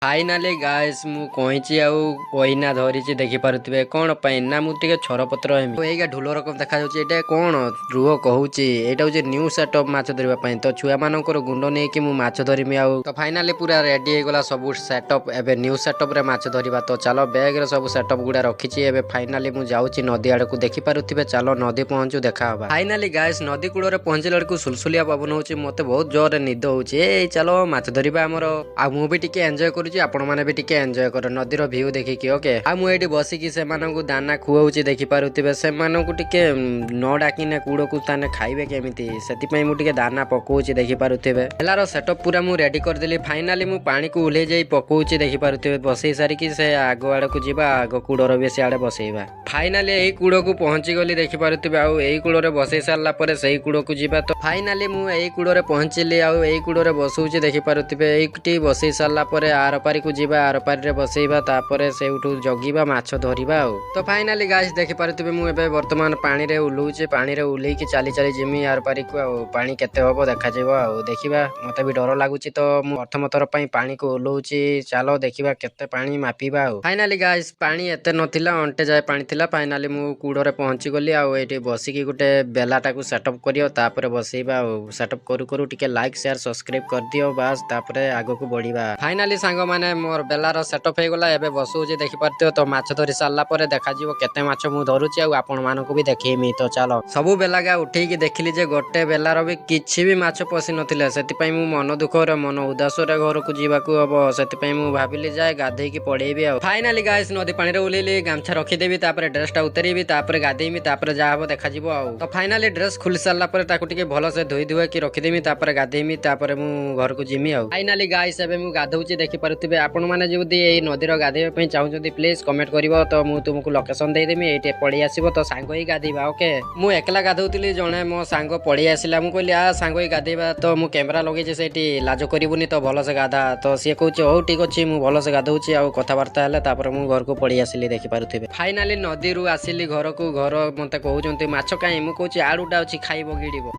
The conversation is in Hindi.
फाइनाली गाइस मु कहींची आउ कहीना धरिची देखि पारुथिबे कोन पई ना मु टिके छरपत्र हेमी तो एगा ढोल रकम देखा जाउची एटा कोन रुह कहूची एटा होची न्यू सेटअप माछ धरिबा पई तो छुआ मानकर गुंड नै कि मु माछ धरिमी आउ तो फाइनाली पूरा रेडी हे गला सब सेटअप एबे न्यू सेटअप रे माछ धरिबा तो चलो बैग रे सब सेटअप गुडा रखिची एबे फाइनाली मु जाउची नदी आड़ को देखि पारुथिबे चलो नदी पहुंचू देखा हबा फाइनाली गाइस नदी कूड़ रे पहुंचला लड़को सुलसुलिया पवन होची मते बहुत जोर निद होची ए चलो माछ धरिबा हमरो आ मु भी टिके एन्जॉय करू आपण माने भी टिके एन्जॉय कर नदीर व्यू देखिकी ओके आ मु एठी बसिकी से मानकु दाना खुआउची देखि पारुथिबे से मानकु टिके न डाकिने कूड़कु ताने खाइबे केमिति सेति पई मु टिके दाना पकोउची देखि पारुथिबे हेलारो सेटअप पूरा मु रेडी कर देली फाइनाली मु पानी को उले जाई पकोउची देखि पारुथिबे बसई सारी की से आगो आड़ को जीवा आगो कूड़र बे से आड़े बसईबा फाइनाली एई कूड़ को पहुंची गली देखि पारुथिबे आ एई कूड़ रे बसई सारला परे सेई कूड़ को जीवा तो फाइनाली मु एई कूड़ रे पहुंचली आ एई कूड़ रे बसउची देखि पारुथिबे एईटी बसई सारला परे आर पारी को जीवा आर पारी रे बसईबा तापरे सेउठु जगिबा माछ धरिबा आ तो फाइनाली गाइस देखि पारुथिबे मु एबे वर्तमान पानी रे उलुचे पानी रे उलेई की चाली चाली जिमी आर पारी को पानी केते हबो देखा जेबो आ देखिबा मते भी डर लागुची तो मु प्रथम थर पई पानी को उलुची चलो देखिबा केते पानी मापीबा आ फाइनाली गाइस पानी एते नथिला अंटे जाय पानी थिला फाइनाली मु कूड़ रे पहुंची गली आ एठी बसिकी गुटे बेलाटा को सेटअप करियो तापरे बसईबा आ सेटअप करू करू टिके लाइक शेयर सब्सक्राइब कर दियो बस तापरे आगो को बढ़ीबा फाइनाली सांग माने मोर बेलार सेटअप हे गला एबे बसुची देखि पारतियो तो माछ धरि सारला परे देखा जीवो केते माछ मु धरुची आ आपण मानको भी देखिमी तो चलो सबु बेलागा उठेई की देखिली जे गोटे बेलार भी किछि भी माछ पसी नथिले सेति पई मु मन दुख रे मन उदास रे घर को जीवाकू हबो सेति पई मु भाबिली जाय गाधेई की पड़ेबी आ फाइनाली गाइस नदी पानी रे उलेली गामछा रखी देबी तापरे ड्रेसटा उतरेबी तापरे गाधेइमी तापरे जा हबो देखा जीवो आ तो फाइनाली ड्रेस खुली सारला परे ताकू टिके भलो से धोई धुआ की रखी देमी तापरे गाधेइमी तापरे मु घर को जिमी आ फाइनाली गाइस एबे मु गाधौची देखि पारुथिबे आपण माने जदी ए नदीर गाधेबा पई चाहउछन्ती प्लीज कमेंट करिवो तो मु तुमको लोकेशन दे देमी एटे पड़ी आसीबो तो सांग ही गाधेबा ओके मु एकला गाधौतिली जणे मो सांग पड़ी आसिला मु कहली आ सांग ही गाधेबा तो मु कैमरा लगे जे सेठी लाज करिवुनी तो भलो से गाधा तो से कहउची ओ ठीक अछि मु भलो से गाधौची आ कथा वार्ता हले तापर मु घर को पड़ी आसिली देखि पारुथिबे फाइनाली नदी रु आसिली घर को घर मते कहउछन्ती माछ काई मु कहउची आडुटा अछि खाइबो गिडिबो।